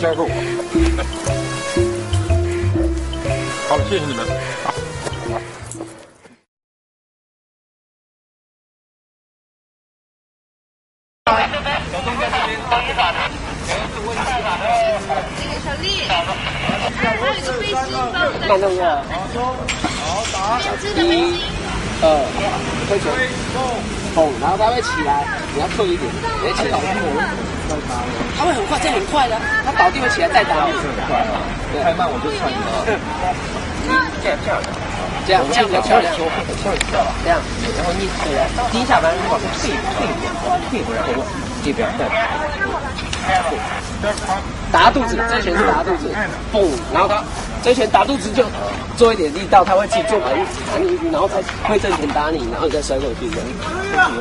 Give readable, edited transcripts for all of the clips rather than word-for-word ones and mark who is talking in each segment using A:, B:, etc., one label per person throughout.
A: 加购。好了，谢谢你们。
B: 小丽，还有一个背心包。
C: 慢动作。
B: 两只的背心。
C: 推球，蹦，然后他会起来，你要退一点，你要起来，他会很快，这很快的，他倒地会起来再打。
A: 是很快啊，太慢我就穿
C: 这样比较漂亮，这样，
D: 然后你第一下弯往背部，然后这边再
C: 打肚子，这拳是打肚子，蹦，然后他这拳打肚子就做一点力道，他会自己做反应，然后才会正拳打你，然后你再摔过去，这样，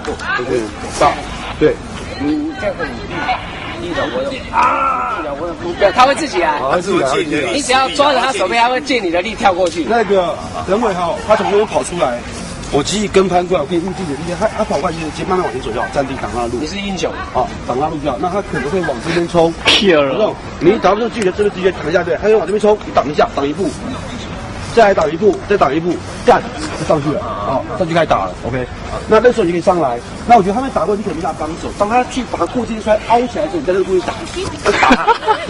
A: 对，到，对，
C: 你这样很力道我有啊，力道我有，对，他会自己来，你只要抓着他手背，他会借你的力跳过去。
E: 那个人伟哈，他从那边跑出来，我急急跟攀过来，我可以用自己的力量，他跑过来就是慢慢往前走就好，站地挡他的路。
C: 你是英雄
E: 啊，挡他路就好。那他可能会往这边冲，
C: 了，
E: 你挡不住距离，这个直接挡一下，对，他就往这边冲，你挡一下，挡一步，再来挡一步，再挡一步，干，就上去了，好，上去开始打了 ，OK。那时候你可以上来，那我觉得他们打过，你可能给他帮手，当他去把他过肩摔凹起来的时候，你在这个故意打，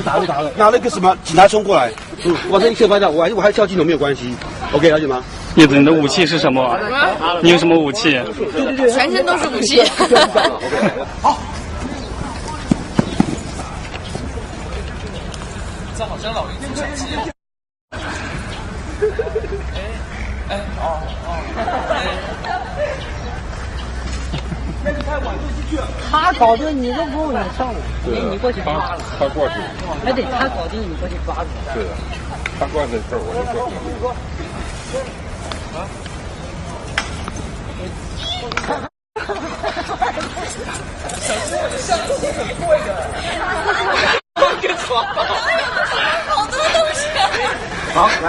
E: 打了，那个什么警察冲过来，往这一侧翻掉，我还跳镜头没有关系 ，OK， 了解吗？
F: 叶子，你的武器是什么？你有什么武器？
B: 全身都是武器。
E: 好。
D: 这好像老林出成绩。
G: 他搞定你都不用你上，你过去抓了。
A: 他过去。
G: 哎，对，他搞定你过去抓住。
A: 对的，他过这事儿我就过去。
B: 好多东西。
E: 好，来，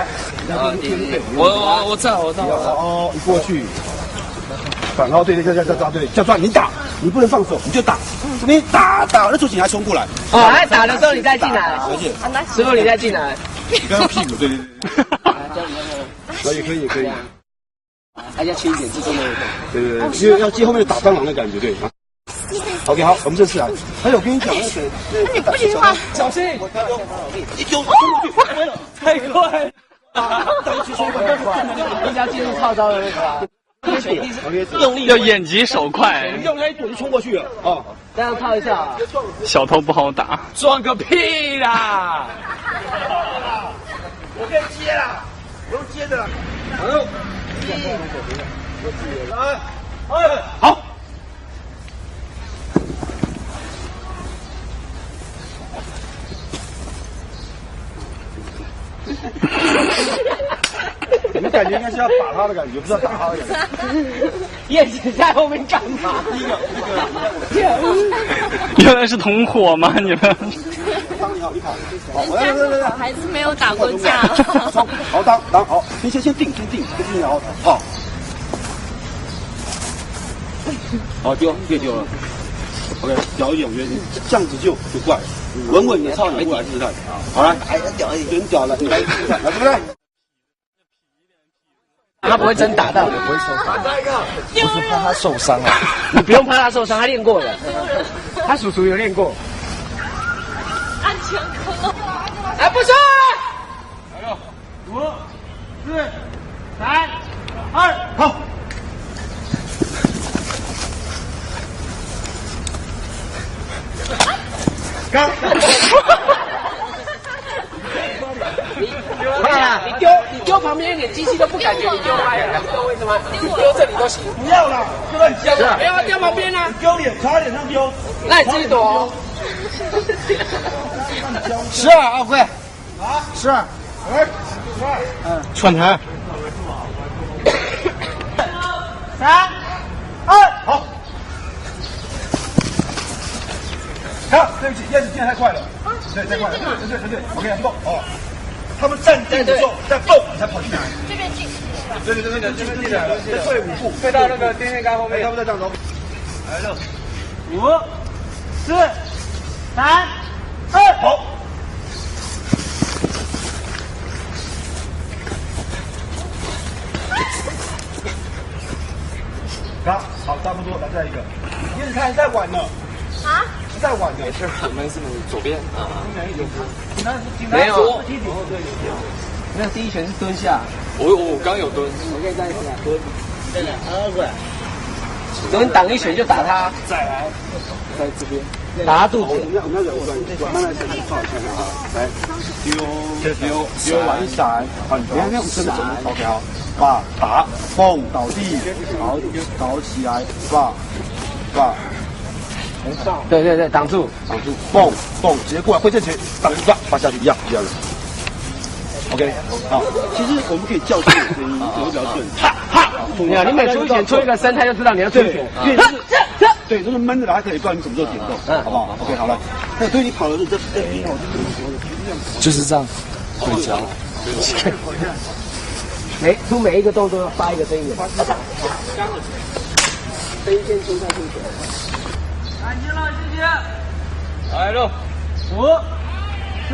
C: 我知道，
E: 哦，一过去，反后对，叫抓你打，你不能放手，你就打，你打，那时候警察冲过来，
C: 哦，他打的时候你再进来，
E: 而且
C: 师傅你再进来，
E: 你刚刚屁股，对，那也可以，
C: 还要轻一点，自重的
E: 对，因为要接后面打蟑螂的感觉，对。OK， 好，我们这次来。还有，我跟你讲，那谁，
B: 你不行吗？
C: 小心！
E: 一丢冲过去，
C: 太快了！你只要进入套招的那个，用力
F: 要眼疾手快，
E: 你用他一躲就冲过去了啊！
C: 这样套一下啊！
F: 小偷不好打，
C: 装个屁啦！
E: 我可以接啦，不用接的啦。好。你们感觉应该是要打他的感觉，不是要打他的感觉。
C: 叶子在后面干嘛？
F: 原来是同伙吗？你们？
B: 人家还是没有打过架。
E: 好，当好，先定，然后好。好丢，别丢了。OK， 屌一点，我觉得这样子就怪，稳你操你过来试试看。好来，屌一点，屌了，你来试试看，来对不对？
C: 他不会真打到你，
A: 不会受伤。我是怕他受伤啊。
C: 你不用怕他受伤，他练过的。他叔叔有练过。
B: 安全科。
C: 来，不错。
E: 来了，5、4、3、2，好。干！
C: 快啊！你丢旁边一点，机器都不感觉你丢歪了，你知道为什么？你丢这里都行。
E: 不要了，就让你这样。
C: 不要丢旁边啊！
E: 丢脸，朝脸上丢。
C: 那你自己躲。
E: 12，阿辉。啊，12。串台。3、2，好。看，对不起，叶子进太快了。对，太快了。对 ，OK， 蹦哦。他们站定的时候再蹦，你才跑进来。
B: 这边进。
E: 对，这边进来了，再退5步，
C: 退到那个电线杆后面。
E: 他们再这样走。来了，5、4、3、2，跑。好，差不多，来再一个。叶子开，再晚了。
B: 啊？
E: 再晚了。
A: 是我们是左边啊。
C: 没有，没有，第一拳是蹲下。
A: 我刚有蹲。
C: 我可以再一次啊，蹲。蹲挡一拳就打他。
E: 再来，
C: 在这边。打他肚子。
E: 我们要柔软，慢慢身体放一下啊。来，丢完闪，你看那种真的，OK 好，把打，蹦倒地，好，倒起来，把。
C: 对，挡住，
E: 蹦，直接过来挥正拳，挡一把，发下去一样的。OK， 好，其实我们可以叫出的声音，会比较顺。
C: 你看，你每出一拳出一个声，他就知道你要出拳。
E: 对，就是闷着来，他可以告诉你什么时候点动，好不好 ？OK， 好了。那对你跑的时候，
A: 就是这样，会教。
C: 每一个动作要发一个声音。声音先出再出拳。安静了，谢谢。
A: 来喽
C: ，5、4、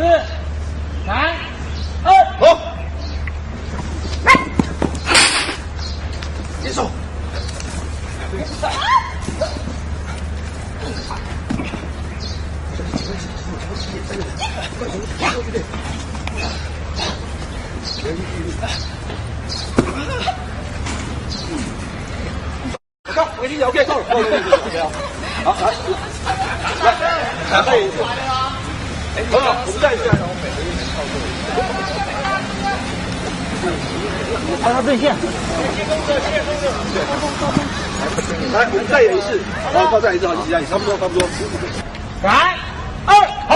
C: 3、2，
E: 好。结束。够，我已经 OK， 够了，好，来，再一次。很好，我们再一次。
G: 帮他对线。
E: 来，我们再演一次，好，再一次，好，你差不多。
G: 3、2，好。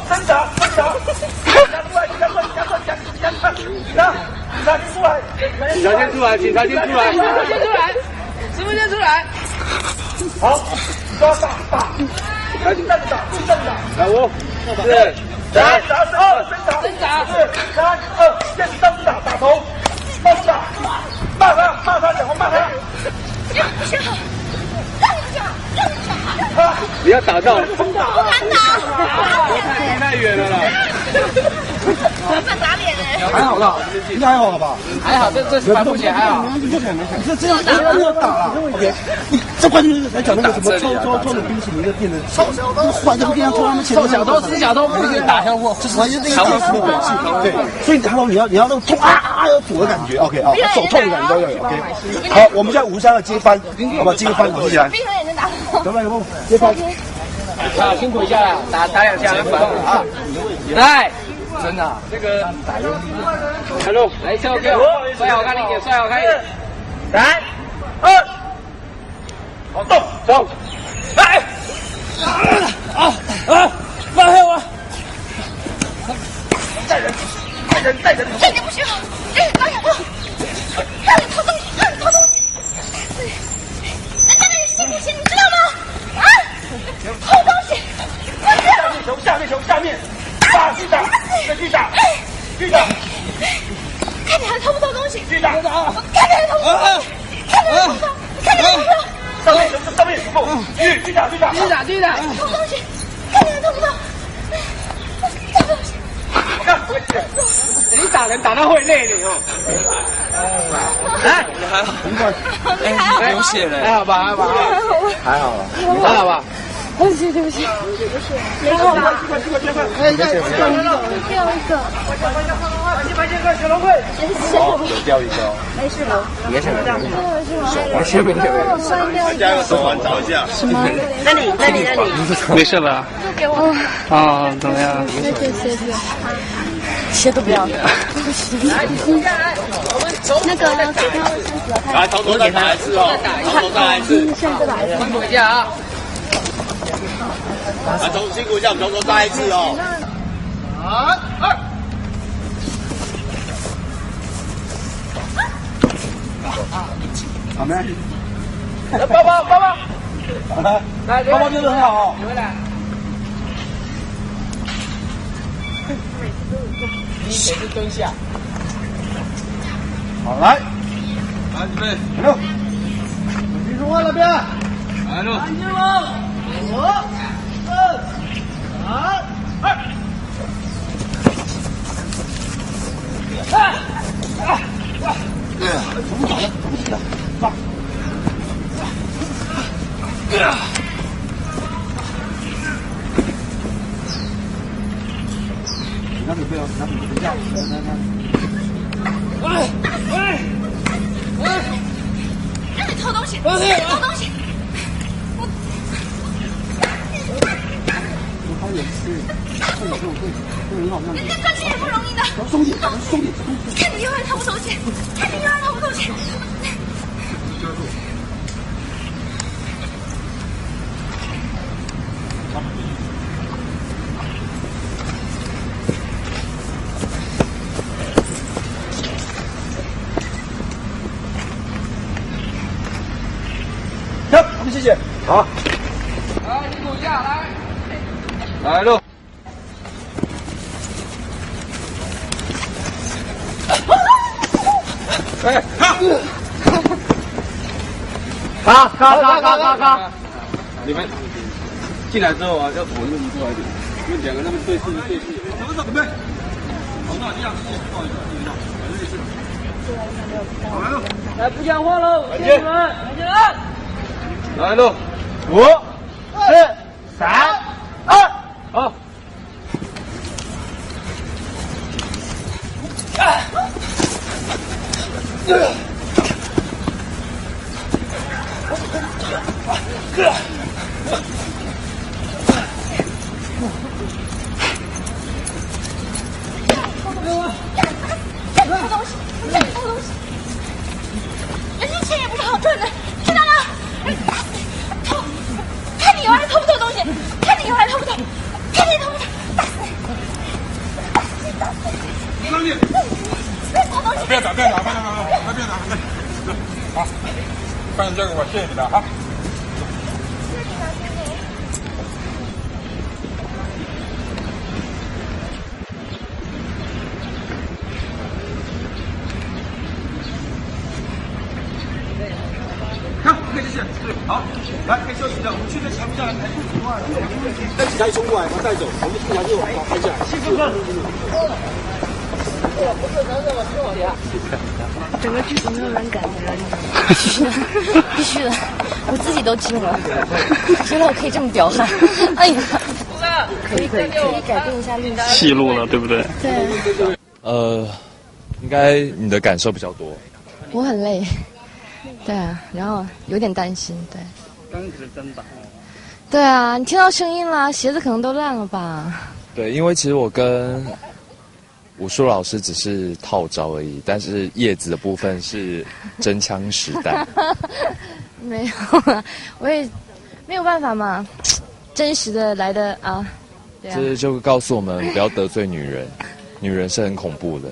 E: 伸掌，加出来，警察先出来，
C: 师傅先出来。
E: 好，抓打，来站着打，来5、4、3、2，伸掌，4、3、2，先上去打头，上去打，骂他，讲话骂他。
C: 不要打到，
B: 不敢打，
A: 离太远了啦。
B: 我敢打脸哎。
E: 还好啦，应该还好吧？
C: 还好，这是翻不起来还好。
E: 这样不要打了。OK， 你这关键是来讲那个什么抽的冰淇淋的店的臭小偷，换这个地方抽他们钱。
C: 臭小偷、死小偷，不是打相互，
E: 就是完全那个地方武器。对，所以Hello，你要那种痛要堵的感觉。OK 啊，手痛的感觉都要有。OK， 好，我们现在5、3、2接翻，好吧？接个翻，我起来。
B: 闭上眼睛打。
E: 有没有？接翻。
C: 好，辛苦一下了，打2下啊！来，真的，这个打用力。Hello，来跳跳，摔好看一点，摔好看一点。3、2，好动，走，来，放开我！
E: 带人，
B: 这点不行，导演，让你偷东西，人家那里辛苦钱，你知道吗？啊，偷东西，
E: 下面，打，去打，
B: 看你还偷不偷东西？
E: 去打，
B: 看你还偷不偷东西？看你还偷不偷？
E: 上面，去打，
C: 继续打，
B: 偷东西，看你还偷不偷？偷东西。
C: 你打人打到会累的哦。来，
A: 还好，
C: 不用谢了，还好吧？
A: 还好了。
B: 对不起，没有吧？掉一个，
E: 小龙会，
A: 有掉一个哦。
B: 没事吧？
C: 没事。
A: 加个手环找一下。
B: 那里，
F: 没事吧？
B: 就给我。
F: 啊，怎么样？
B: 鞋都不要。那个
A: 来，从头再打一次哦，从头再来一次。
C: 辛苦一下啊！
A: 来，辛苦一下，我们从头再来一次哦。
E: 好没？
C: 抱抱，
E: 来，包包真的很好哦。
C: 第一拳是蹲下，
E: 好，来，
A: 来，准备，
E: 来喽，别说话那边，
A: 来喽，
E: 安静喽，5、4、3、拿准备哦，拿准备，等一下，
B: 让你偷东西，偷东西。
E: 他也是，这很好看。
B: 人家赚钱也不容易的。
E: 松紧，松紧。
B: 看你永远偷不偷钱，看你永远偷不偷钱。
E: 行，我们谢谢。好，
C: 来，辛苦一下，来。
E: 来喽。哎，咔！你们进来之后啊，要往那边过来一点，因为两个那边对视。准备。好，那这样，不好意思，好，来喽。
G: 来，不讲话喽，
E: 安静
G: 先生，安静了。
E: 来喽，5、4、3、2，好。
B: 人家钱也不是好赚的，知道吗？偷，看你以后还偷不偷东西，看你以后还偷不偷，看你偷不偷，打死你！
E: 上去！
B: 别偷东西！
A: 不要打，好，饭交给我，谢谢你了哈。
E: 看，可以谢谢。好，来，可以休息一下。我们去这墙下来抬肚子话，那警察一冲过来，把他带走，我们警察就把他抬起来。
B: 整个剧组没有人敢惹你，必须的，我自己都惊了，原来我可以这么彪悍，哎呀，可以改变一下历史，
F: 戏路了，对不对？
B: 对，
H: 应该你的感受比较多。
B: 我很累，对啊，然后有点担心，对，
F: 刚可是真的。
B: 对啊，你听到声音啦，鞋子可能都烂了吧？
H: 对，因为其实我跟武术老师只是套招而已，但是叶子的部分是真枪实弹。
B: 没有啊，我也没有办法嘛，真实的来的啊，对啊，
H: 这就告诉我们不要得罪女人，女人是很恐怖的。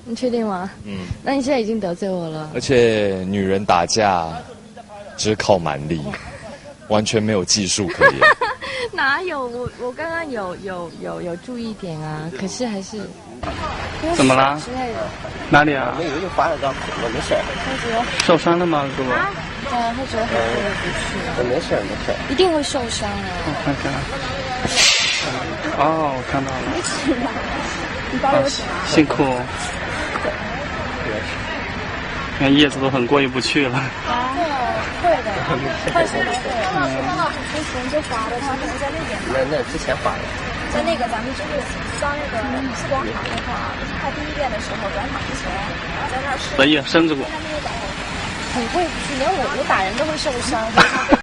B: 你确定吗？嗯。那你现在已经得罪我了。
H: 而且女人打架只靠蛮力，完全没有技术可言。
B: 哪有？我刚刚有注意点啊，可是还是。
F: 怎么啦？哪里啊？
D: 有就划了张口了，没事。
F: 受伤了吗，哥哥？
B: 啊？对啊，他觉得很过意不去。
D: 没事。
B: 一定会受伤啊！
F: 我看看。哦，我看到了。
B: 没事吧？你把我
F: 辛苦。看叶子都很过意不去了。
B: 会的，换谁都会。之前就划的，他可能在那边。
D: 那之前划的。
B: 在那个咱们就是上那个激光塔的话，他第一遍的时候转场之前，在那儿试。
F: 可以伸着过。
B: 很过意不去，连我打人都会受伤。